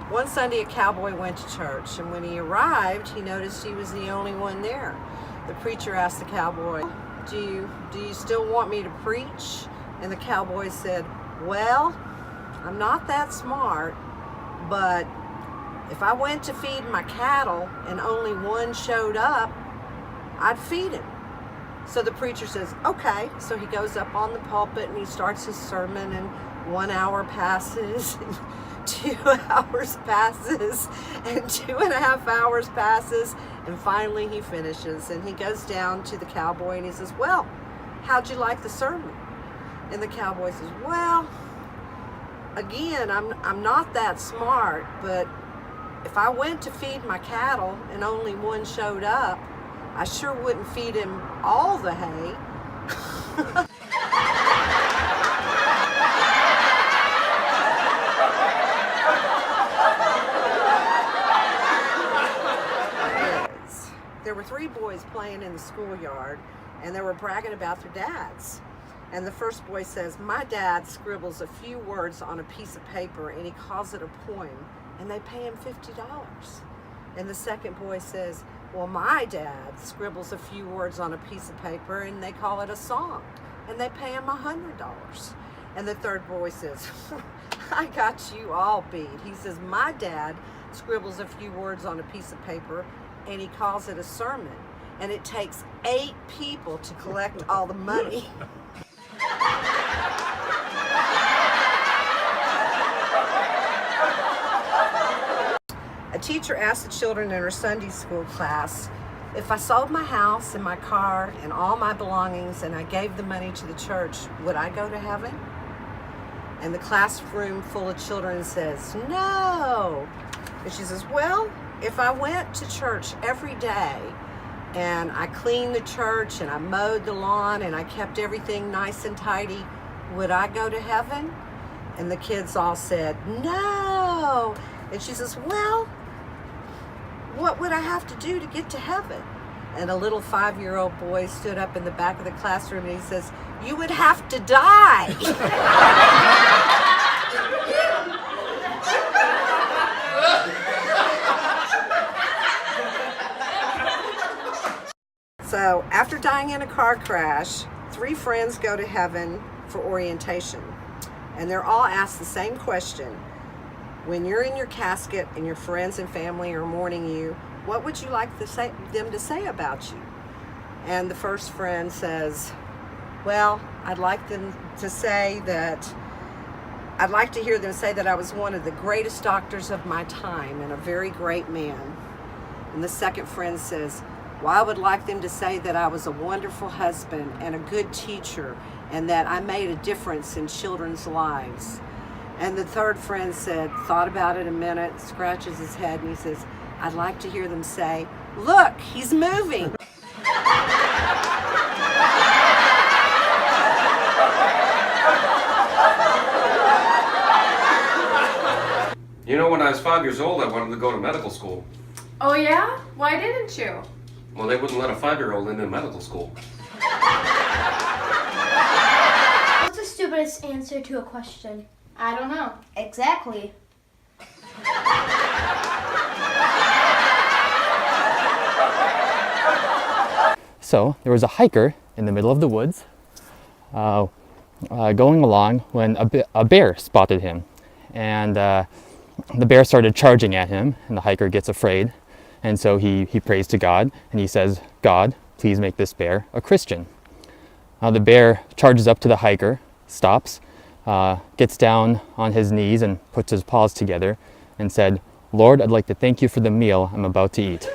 One Sunday, a cowboy went to church, and when he arrived, he noticed he was the only one there. The preacher asked the cowboy, do you still want me to preach? And the cowboy said, well, I'm not that smart, but if I went to feed my cattle and only one showed up, I'd feed him. So the preacher says, okay. So he goes up on the pulpit and he starts his sermon, and 1 hour passes, and 2 hours passes, and 2.5 hours passes, and finally he finishes. And he goes down to the cowboy and he says, well, how'd you like the sermon? And the cowboy says, well, again, I'm not that smart, but if I went to feed my cattle and only one showed up, I sure wouldn't feed him all the hay. There were 3 boys playing in the schoolyard, and they were bragging about their dads. And the first boy says, my dad scribbles a few words on a piece of paper and he calls it a poem, and they pay him $50. And the second boy says, well, my dad scribbles a few words on a piece of paper and they call it a song, and they pay him $100. And the third boy says, I got you all beat. He says, my dad scribbles a few words on a piece of paper and he calls it a sermon, and it takes 8 people to collect all the money. A teacher asked the children in her Sunday school class, if I sold my house and my car and all my belongings and I gave the money to the church, would I go to heaven? And the classroom full of children says, no. And she says, well, if I went to church every day and I cleaned the church and I mowed the lawn and I kept everything nice and tidy, would I go to heaven? And the kids all said, no. And she says, well, what would I have to do to get to heaven? And a little 5-year-old boy stood up in the back of the classroom and he says, you would have to die. So after dying in a car crash, 3 friends go to heaven for orientation. And they're all asked the same question. When you're in your casket and your friends and family are mourning you, what would you like them to say about you? And the first friend says, well, I'd like to hear them say that I was one of the greatest doctors of my time and a very great man. And the second friend says, well, I would like them to say that I was a wonderful husband and a good teacher and that I made a difference in children's lives. And the third friend thought about it a minute, scratches his head, and he says, I'd like to hear them say, look, he's moving. You know, when I was 5 years old, I wanted to go to medical school. Oh yeah? Why didn't you? Well, they wouldn't let a 5-year-old into medical school. What's the stupidest answer to a question? I don't know. Exactly. So there was a hiker in the middle of the woods going along when a bear spotted him. And the bear started charging at him, and the hiker gets afraid. And so he prays to God, and he says, God, please make this bear a Christian. The bear charges up to the hiker, stops, gets down on his knees and puts his paws together and said, Lord, I'd like to thank you for the meal I'm about to eat.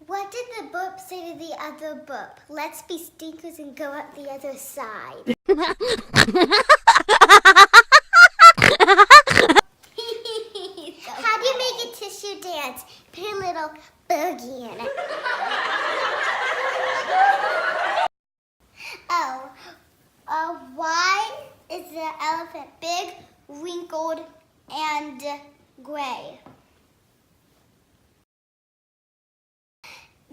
What did the burp say to the other burp? Let's be stinkers and go up the other side. How do you make a tissue dance? Put a little boogie in it. Why is the elephant big, wrinkled, and gray?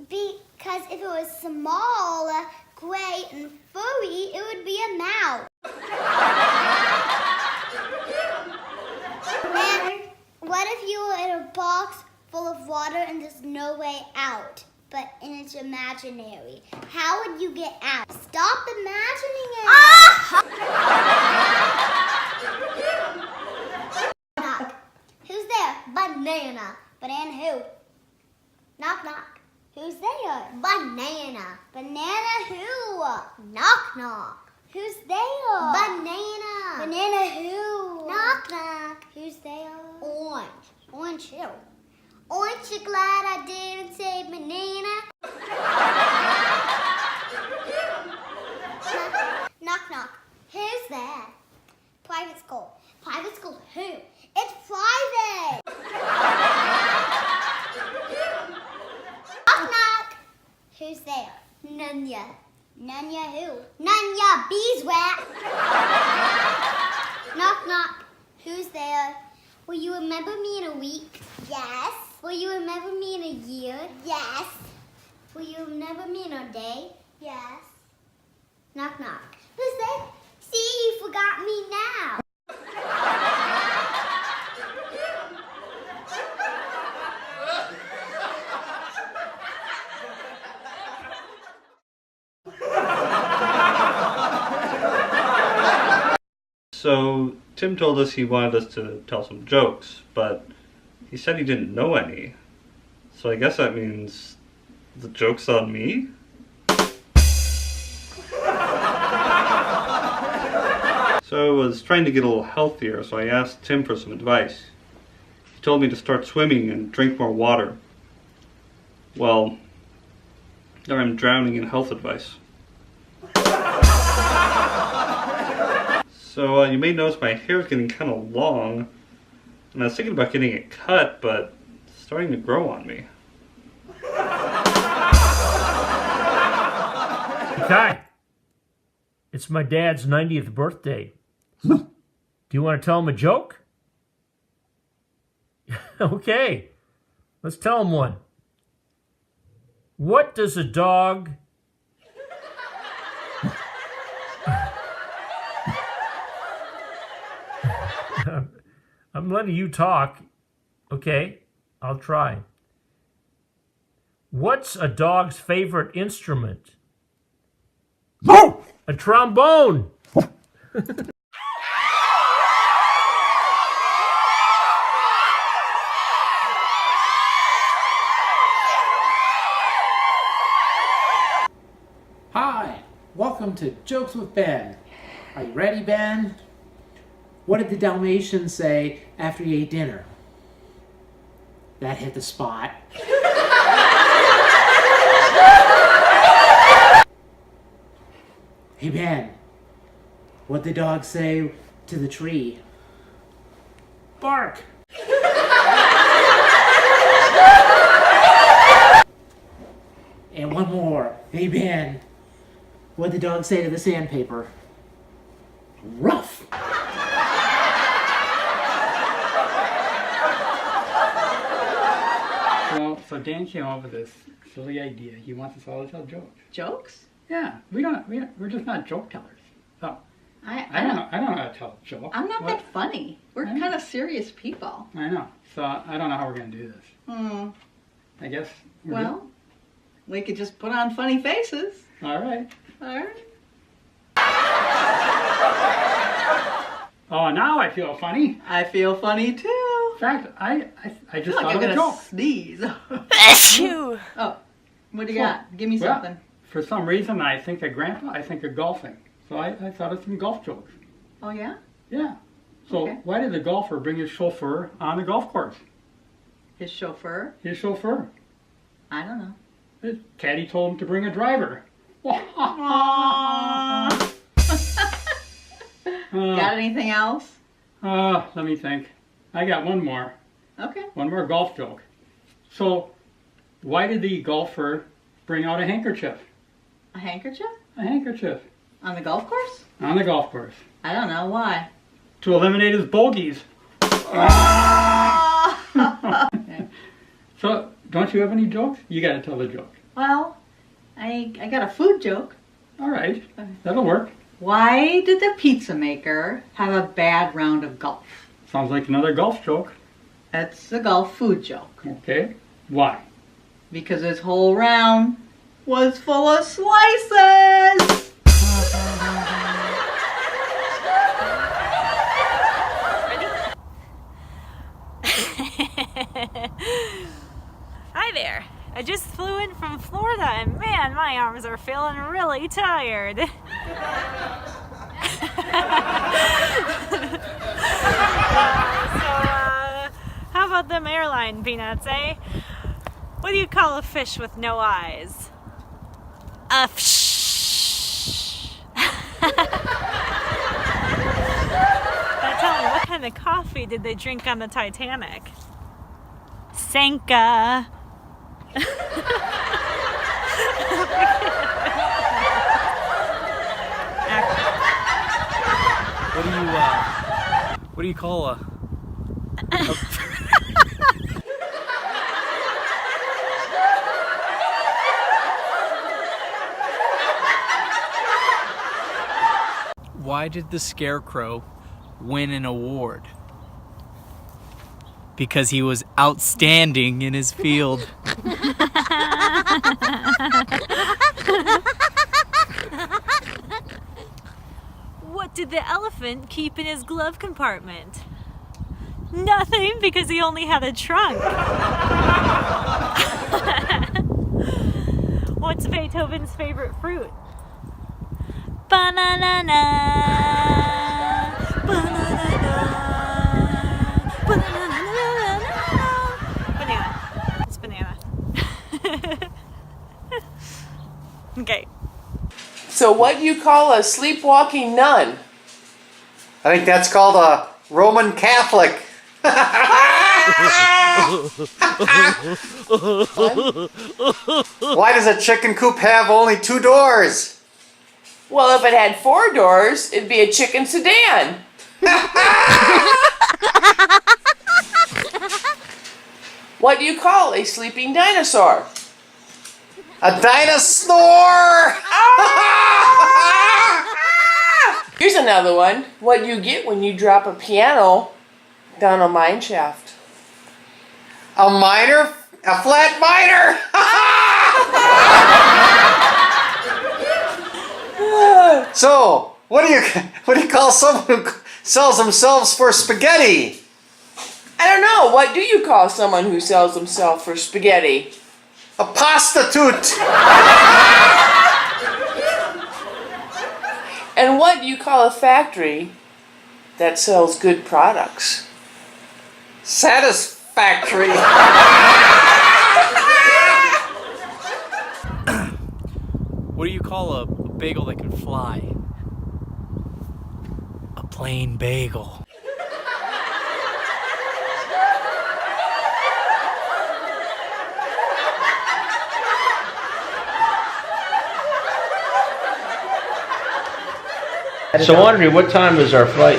Because if it was small, gray, and furry, it would be a mouse. And what if you were in a box full of water and there's no way out, and it's imaginary? How would you get out? Stop imagining it. Knock. Who's there? Banana. Banana who? Knock, knock. Who's there? Banana. Banana who? Knock, knock. Who's there? Banana. Banana who? Knock, knock. Who's there? Orange. Orange who? Aren't you glad I didn't say banana? Knock, knock. Who's there? Private school. Private school who? It's private. Knock, knock. Who's there? Nunya. Nunya who? Nunya beeswax. Knock, knock. Who's there? Will you remember me in a week? Yes. Will you remember me in a year? Yes. Will you remember me in a day? Yes. Knock, knock. Who's there? See, you forgot me now. So, Tim told us he wanted us to tell some jokes, but he said he didn't know any. So I guess that means the joke's on me? So I was trying to get a little healthier, so I asked Tim for some advice. He told me to start swimming and drink more water. Well, now I'm drowning in health advice. So you may notice my hair is getting kind of long, and I was thinking about getting it cut, but it's starting to grow on me. Kai, it's my dad's 90th birthday. Do you want to tell him a joke? Okay, let's tell him one. What does a dog... I'm letting you talk. Okay, I'll try. What's a dog's favorite instrument? A trombone! Hi, welcome to Jokes with Ben. Are you ready, Ben? What did the Dalmatian say after he ate dinner? That hit the spot. Hey, Ben, what'd the dog say to the tree? Bark! And one more. Hey, Ben, what'd the dog say to the sandpaper? Rough! So Dan came up with this silly idea. He wants us all to tell jokes. Jokes? Yeah, we're just not joke tellers. So I don't know how to tell a joke. I'm not that funny. We're kind of serious people. I know. So I don't know how we're gonna do this. I guess. We could just put on funny faces. All right. All right. Oh, now I feel funny. I feel funny too. In fact, I just thought I'm of a gonna joke. sneeze. Oh, what do you got? Give me something. For some reason, I think of Grandpa. I think of golfing. So I thought of some golf jokes. Oh yeah? Yeah. So why did the golfer bring his chauffeur on the golf course? His chauffeur? His chauffeur. I don't know. His caddy told him to bring a driver. Got anything else? Let me think. I got one more. Okay. One more golf joke. So, why did the golfer bring out a handkerchief? A handkerchief? A handkerchief. On the golf course? On the golf course. I don't know. Why? To eliminate his bogeys. Okay. So, don't you have any jokes? You gotta tell the joke. Well, I got a food joke. All right, that'll work. Why did the pizza maker have a bad round of golf? Sounds like another golf joke. That's a golf food joke. Okay, why? Because his whole round was full of slices. Hi there. I just flew in from Florida and man, my arms are feeling really tired. How about them airline peanuts, eh? What do you call a fish with no eyes? A fish. Now tell me, what kind of coffee did they drink on the Titanic? Sanka. What do you call a Why did the Scarecrow win an award? Because he was outstanding in his field. What did the elephant keep in his glove compartment? Nothing, because he only had a trunk. What's Beethoven's favorite fruit? Banana. Banana. It's banana. Okay. So what do you call a sleepwalking nun? I think that's called a Roman Catholic. Why does a chicken coop have only 2 doors? Well, if it had 4 doors, it'd be a chicken sedan. What do you call a sleeping dinosaur? A dinosaur! Here's another one. What do you get when you drop a piano down a mine shaft? A miner? A flat miner! So, what do you call someone who sells themselves for spaghetti? I don't know. What do you call someone who sells himself for spaghetti? A prostitute. And what do you call a factory that sells good products? Satisfactory. What do you call a bagel that can fly? A plain bagel. So Audrey, what time is our flight?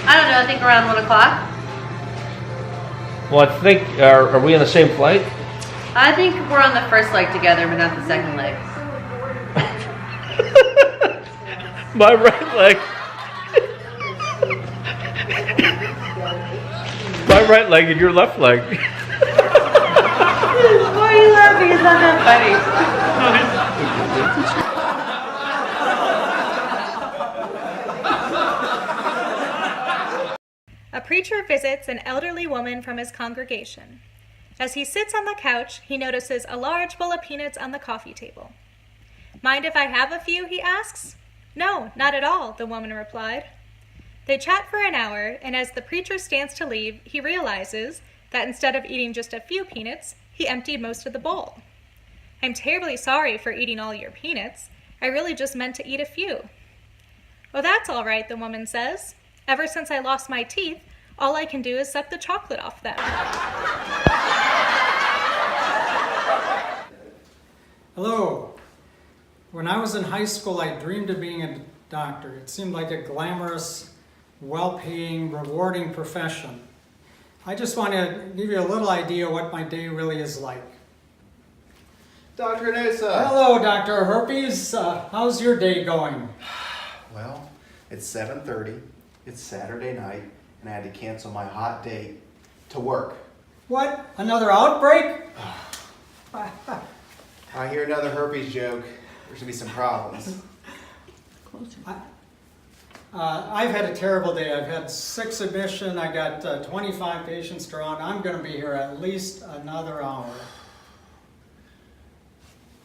I don't know, I think around 1 o'clock. Well, I think, are we on the same flight? I think we're on the first leg together, but not the second leg. My right leg. My right leg and your left leg. Why are you laughing? It's not that funny. A preacher visits an elderly woman from his congregation. As he sits on the couch, he notices a large bowl of peanuts on the coffee table. Mind if I have a few, he asks. No, not at all, the woman replied. They chat for an hour, and as the preacher stands to leave, he realizes that instead of eating just a few peanuts, he emptied most of the bowl. I'm terribly sorry for eating all your peanuts. I really just meant to eat a few. Oh, that's all right, the woman says. Ever since I lost my teeth, all I can do is suck the chocolate off them. Hello. When I was in high school, I dreamed of being a doctor. It seemed like a glamorous, well-paying, rewarding profession. I just want to give you a little idea what my day really is like. Dr. Noosa. Hello, Dr. Herpes. How's your day going? Well, it's 7:30. It's Saturday night, and I had to cancel my hot date to work. What? Another outbreak? I hear another herpes joke. There's gonna be some problems. I've had a terrible day. I've had 6 admissions. I got 25 patients to run. I'm going to be here at least another hour.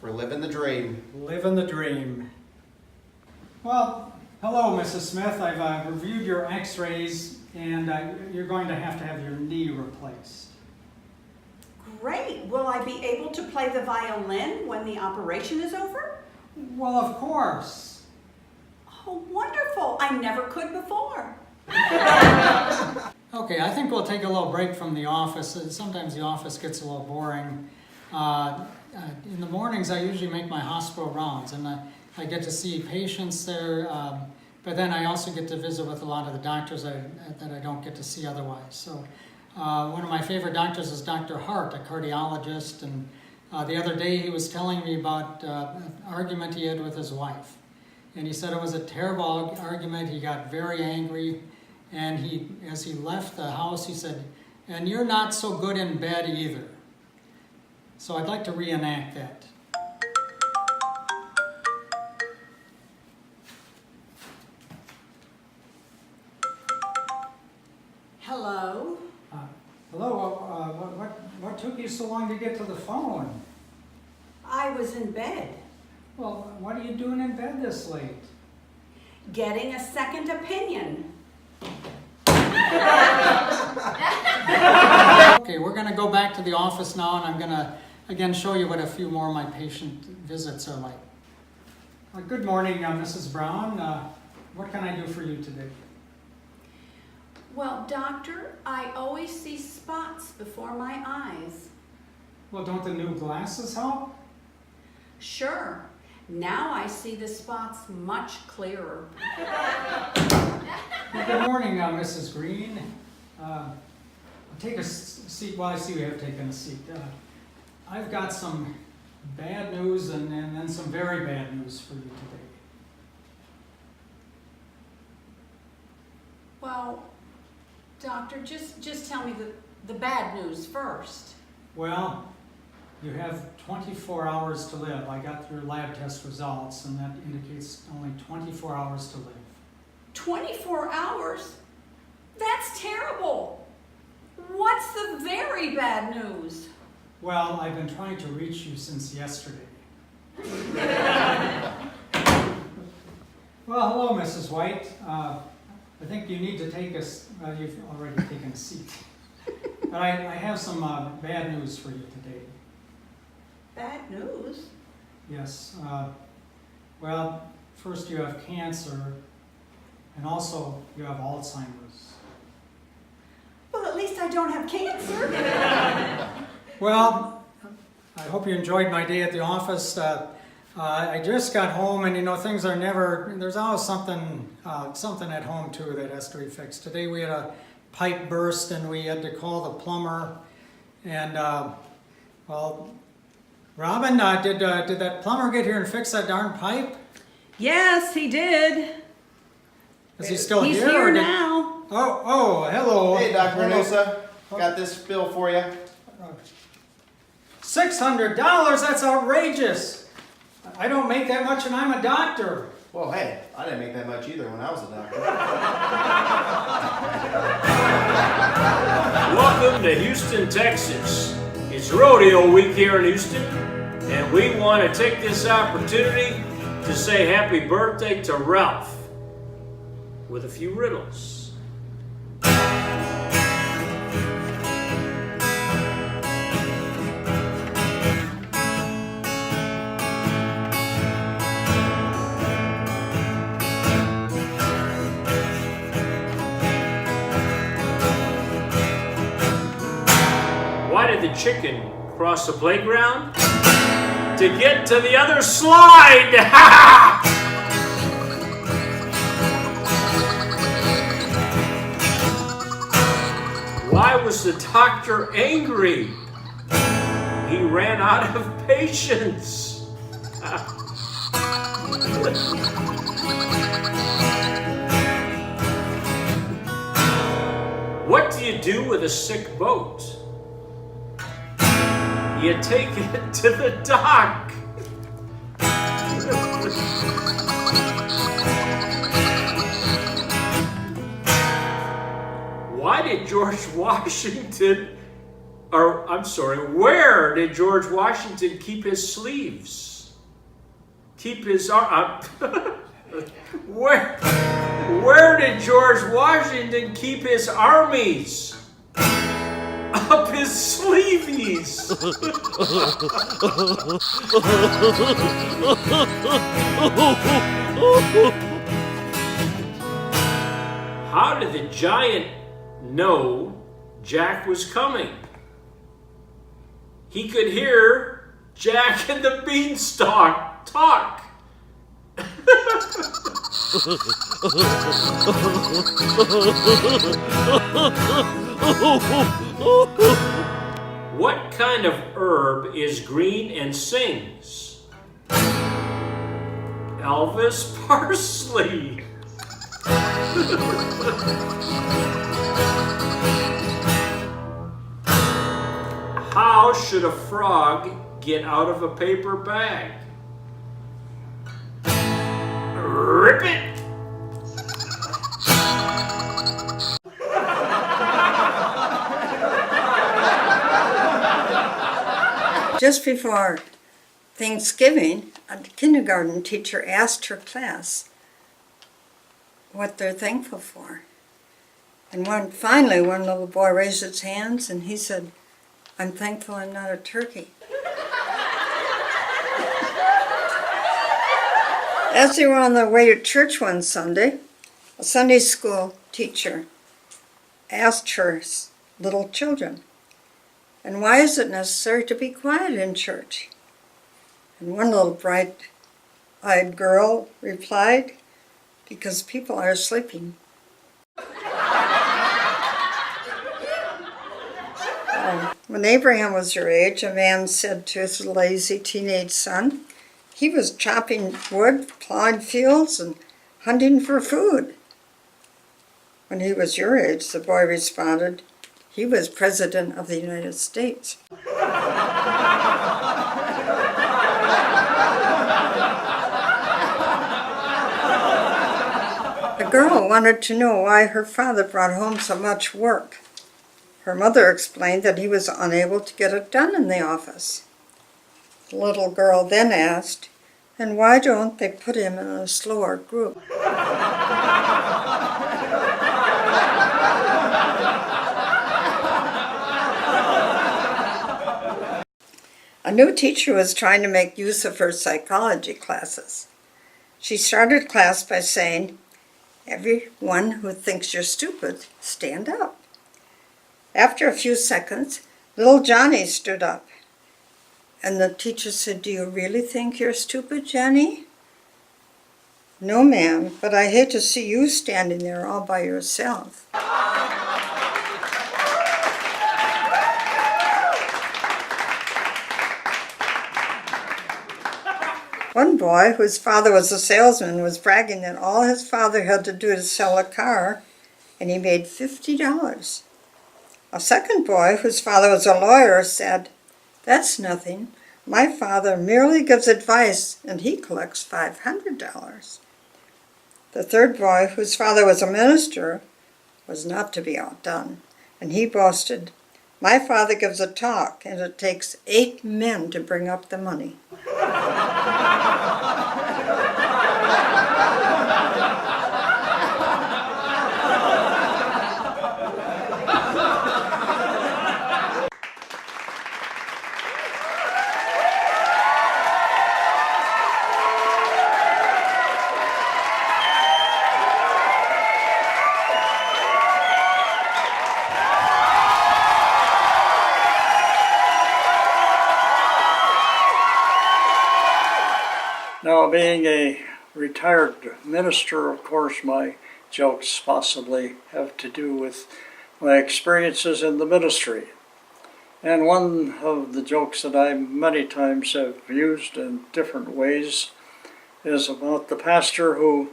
We're living the dream. Living the dream. Well, hello, Mrs. Smith. I've reviewed your x-rays, and you're going to have your knee replaced. Great. Will I be able to play the violin when the operation is over? Well, of course. Oh, wonderful. I never could before. Okay, I think we'll take a little break from the office. Sometimes the office gets a little boring. In the mornings, I usually make my hospital rounds, and I get to see patients there, but then I also get to visit with a lot of the doctors that I don't get to see otherwise. So one of my favorite doctors is Dr. Hart, a cardiologist, and the other day he was telling me about an argument he had with his wife. And he said it was a terrible argument. He got very angry, and as he left the house, he said, "And you're not so good in bed either." So I'd like to reenact that. Hello? Hello, what took you so long to get to the phone? I was in bed. Well, what are you doing in bed this late? Getting a second opinion. Okay, we're going to go back to the office now, and I'm going to again show you what a few more of my patient visits are like. Good morning, Mrs. Brown. What can I do for you today? Well, doctor, I always see spots before my eyes. Well, don't the new glasses help? Sure. Now I see the spots much clearer. Good morning, Mrs. Green. Take a seat while I see you have taken a seat. I've got some bad news and then some very bad news for you today. Well, doctor, just tell me the bad news first. Well, you have 24 hours to live. I got your lab test results, and that indicates only 24 hours to live. 24 hours? That's terrible. What's the very bad news? Well, I've been trying to reach you since yesterday. Well, hello, Mrs. White. I think you need to take you've already taken a seat. But I have some bad news for you today. Bad news? Yes. Well, first you have cancer, and also you have Alzheimer's. Well, at least I don't have cancer. Well, I hope you enjoyed my day at the office. I just got home, and things are never, there's always something at home too that has to be fixed. Today we had a pipe burst, and we had to call the plumber, and well, Robin, did that plumber get here and fix that darn pipe? Yes, he did. Is he still He's here? here now. Oh, hello. Hey, Dr. Noosa. Got this bill for you. $600? That's outrageous. I don't make that much, and I'm a doctor. Well, hey, I didn't make that much either when I was a doctor. Welcome to Houston, Texas. It's rodeo week here in Houston, and we want to take this opportunity to say happy birthday to Ralph with a few riddles. Why did the chicken cross the playground? To get to the other slide! Why was the doctor angry? he ran out of patience. What do you do with a sick boat? You take it to the dock. Why did George Washington, where did George Washington keep his sleeves? Keep his arm. Where did George Washington keep his armies? Up his sleeveys. How did the giant know Jack was coming? He could hear Jack and the Beanstalk talk. What kind of herb is green and sings? Elvis Parsley. How should a frog get out of a paper bag? Rip it! Just before Thanksgiving, a kindergarten teacher asked her class what they're thankful for. And finally, one little boy raised his hands and he said, "I'm thankful I'm not a turkey." As they were on their way to church one Sunday, a Sunday school teacher asked her little children, "And why is it necessary to be quiet in church?" And one little bright-eyed girl replied, "Because people are sleeping." When Abraham was your age, a man said to his lazy teenage son, he was chopping wood, plowing fields, and hunting for food. When he was your age, the boy responded, he was President of the United States. The girl wanted to know why her father brought home so much work. Her mother explained that he was unable to get it done in the office. The little girl then asked, "And why don't they put him in a slower group?" A new teacher was trying to make use of her psychology classes. She started class by saying, "Everyone who thinks you're stupid, stand up." After a few seconds, little Johnny stood up. And the teacher said, "Do you really think you're stupid, Johnny?" "No, ma'am, but I hate to see you standing there all by yourself." One boy, whose father was a salesman, was bragging that all his father had to do to sell a car, and he made $50. A second boy, whose father was a lawyer, said, "That's nothing. My father merely gives advice, and he collects $500. The third boy, whose father was a minister, was not to be outdone, and he boasted, "My father gives a talk, and it takes 8 men to bring up the money." Now, being a retired minister, of course, my jokes possibly have to do with my experiences in the ministry. And one of the jokes that I many times have used in different ways is about the pastor who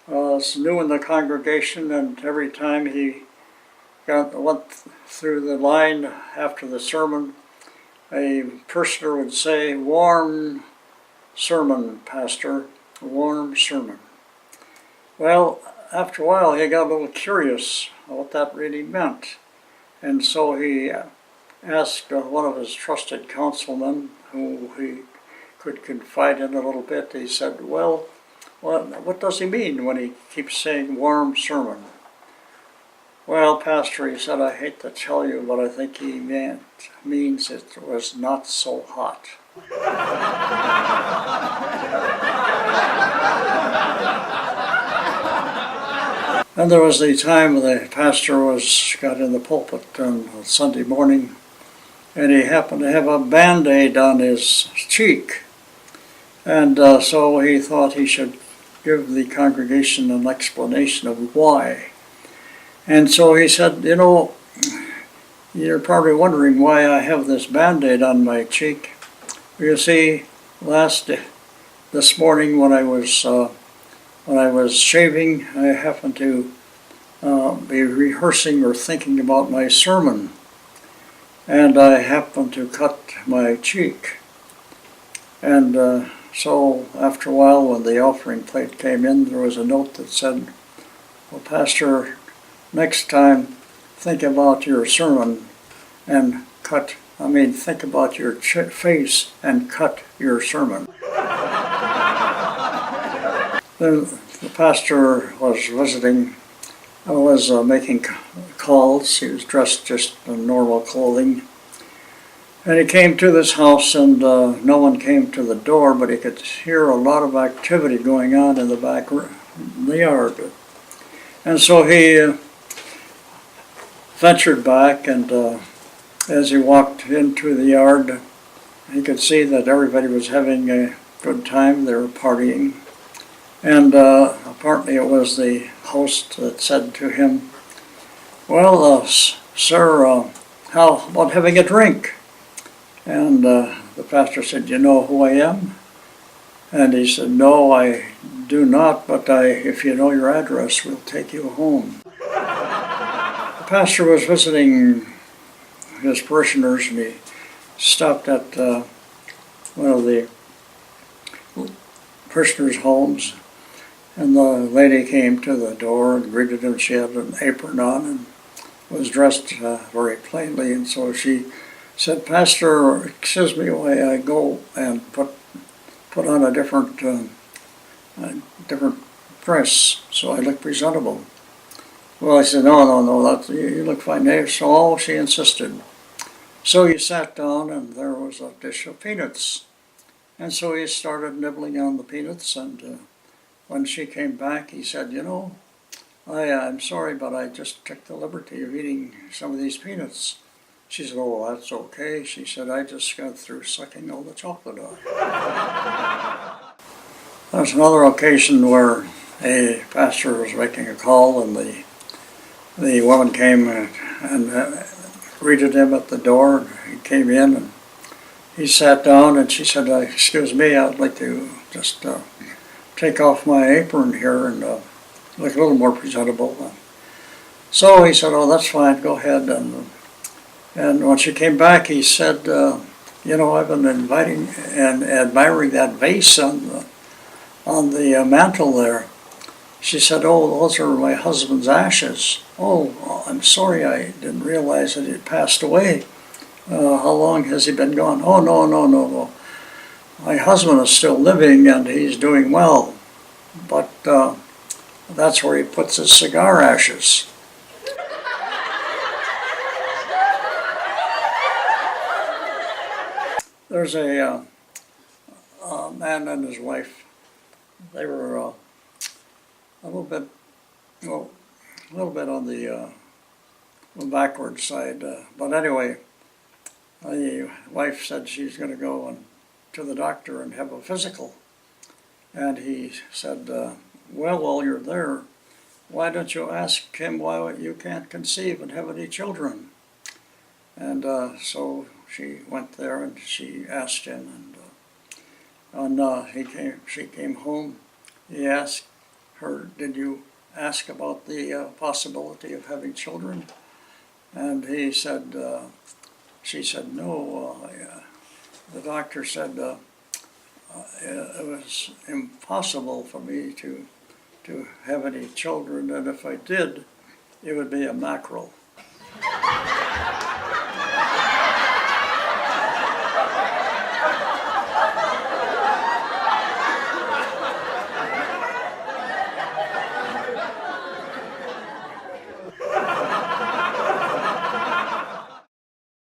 was new in the congregation, and every time he went through the line after the sermon, a parishioner would say, "Warm sermon, pastor, warm sermon." Well, after a while he got a little curious what that really meant, and so he asked one of his trusted councilmen, who he could confide in a little bit. He said, "Well, what does he mean when he keeps saying warm sermon?" "Well, pastor," he said, "I hate to tell you, but I think he means it was not so hot." And there was the time the pastor got in the pulpit on Sunday morning, and he happened to have a Band-Aid on his cheek. And so he thought he should give the congregation an explanation of why. And so he said, "You know, you're probably wondering why I have this Band-Aid on my cheek. You see, this morning when I was shaving, I happened to be rehearsing or thinking about my sermon, and I happened to cut my cheek. And so after a while, when the offering plate came in, there was a note that said, 'Well, pastor, next time think about your sermon and think about your face and cut your sermon.'" Then the pastor was making calls. He was dressed just in normal clothing. And he came to this house, and no one came to the door, but he could hear a lot of activity going on in the back the yard. And so he ventured back, and as he walked into the yard, he could see that everybody was having a good time. They were partying. And apparently it was the host that said to him, "Well, sir, how about having a drink?" And the pastor said, "You know who I am?" And he said, "No, I do not, but if you know your address, we'll take you home." The pastor was visiting his parishioners, and he stopped at one of the parishioners' homes, and the lady came to the door and greeted him. She had an apron on and was dressed very plainly, and so she said, "Pastor, excuse me while I go and put on a different dress so I look presentable." Well, I said, no, you look fine. So she insisted. So he sat down, and there was a dish of peanuts. And so he started nibbling on the peanuts, and when she came back, he said, "You know, I'm sorry, but I just took the liberty of eating some of these peanuts." She said, "Oh, that's okay." She said, "I just got through sucking all the chocolate off." There's another occasion where a pastor was making a call, and the woman came and greeted him at the door. He came in, and he sat down, and she said, "Excuse me, I'd like to just take off my apron here and look a little more presentable." So he said, "Oh, that's fine, go ahead." And when she came back, he said, "You know, I've been inviting and admiring that vase on the mantle there." She said, "Oh, those are my husband's ashes." "Oh, I'm sorry, I didn't realize that he had passed away. How long has he been gone?" "Oh, no. My husband is still living, and he's doing well. But that's where he puts his cigar ashes." There's a man and his wife. They were a little bit on the backward side. But anyway, the wife said she's going to go to the doctor and have a physical. And he said, "Well, while you're there, why don't you ask him why you can't conceive and have any children?" And so she went there and she asked him, and she came home. He asked her, "Did you ask about the possibility of having children?" And she said, "No. The doctor said it was impossible for me to have any children, and if I did, it would be a mackerel."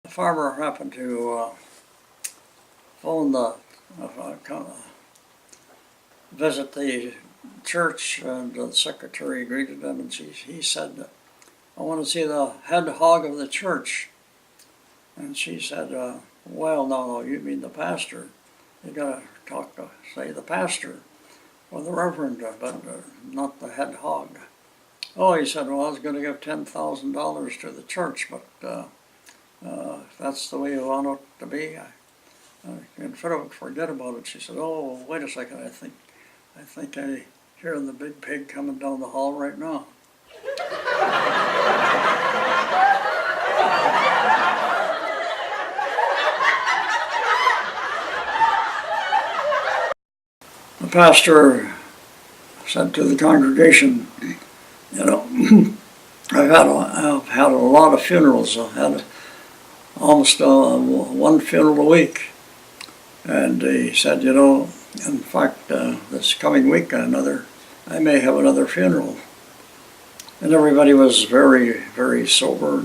The farmer happened to phone visit the church, and the secretary greeted him, and he said, "I want to see the head hog of the church." And she said, "Well, no, you mean the pastor. You got to say the pastor or the reverend, but not the head hog." Oh, he said, "Well, I was going to give $10,000 to the church, but if that's the way you want it to be, I can forget about it." She said, "Oh, wait a second, I think I hear the big pig coming down the hall right now." The pastor said to the congregation, "You know, I've had a lot of funerals. I've had almost one funeral a week." And he said, "You know, in fact, this coming week I may have another funeral." And everybody was very, very sober.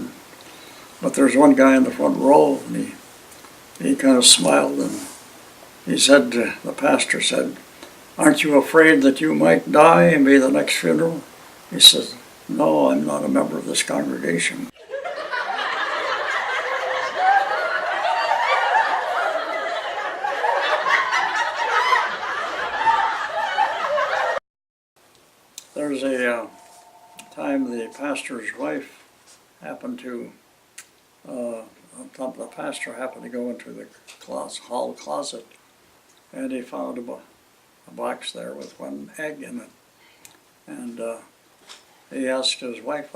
But there's one guy in the front row, and he kind of smiled, and he said, the pastor said, "Aren't you afraid that you might die and be the next funeral?" He says, "No, I'm not a member of this congregation." There's a time the pastor's wife happened to, the pastor happened to go into the hall closet, and he found a box there with one egg in it. And he asked his wife,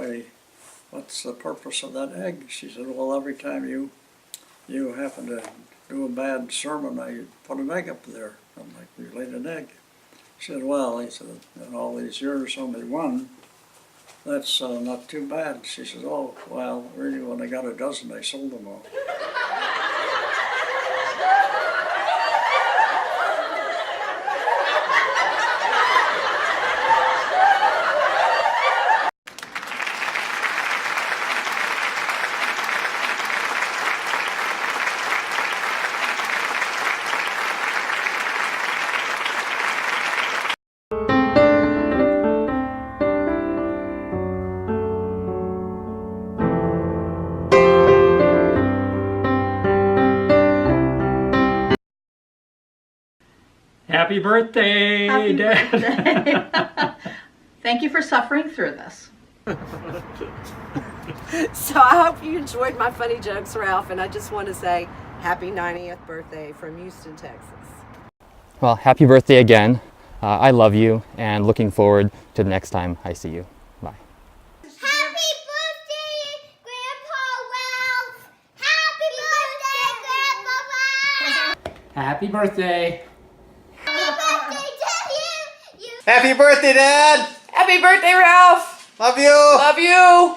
"What's the purpose of that egg?" She said, "Well, every time you happen to do a bad sermon, I put an egg up there, and you laid an egg." She said, "Well," he said, "in all these years, only one. That's not too bad." She said, "Oh, well, really, when I got a dozen, I sold them all." Happy birthday, Happy Dad. birthday. Thank you for suffering through this. So I hope you enjoyed my funny jokes, Ralph, and I just want to say happy 90th birthday from Houston, Texas. Well, happy birthday again. I love you, and looking forward to the next time I see you. Bye. Happy birthday, Grandpa Ralph! Happy birthday, Grandpa Ralph! Happy birthday. Happy birthday to you! Happy birthday, Dad! Happy birthday, Ralph! Love you! Love you!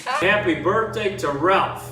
Happy birthday to Ralph.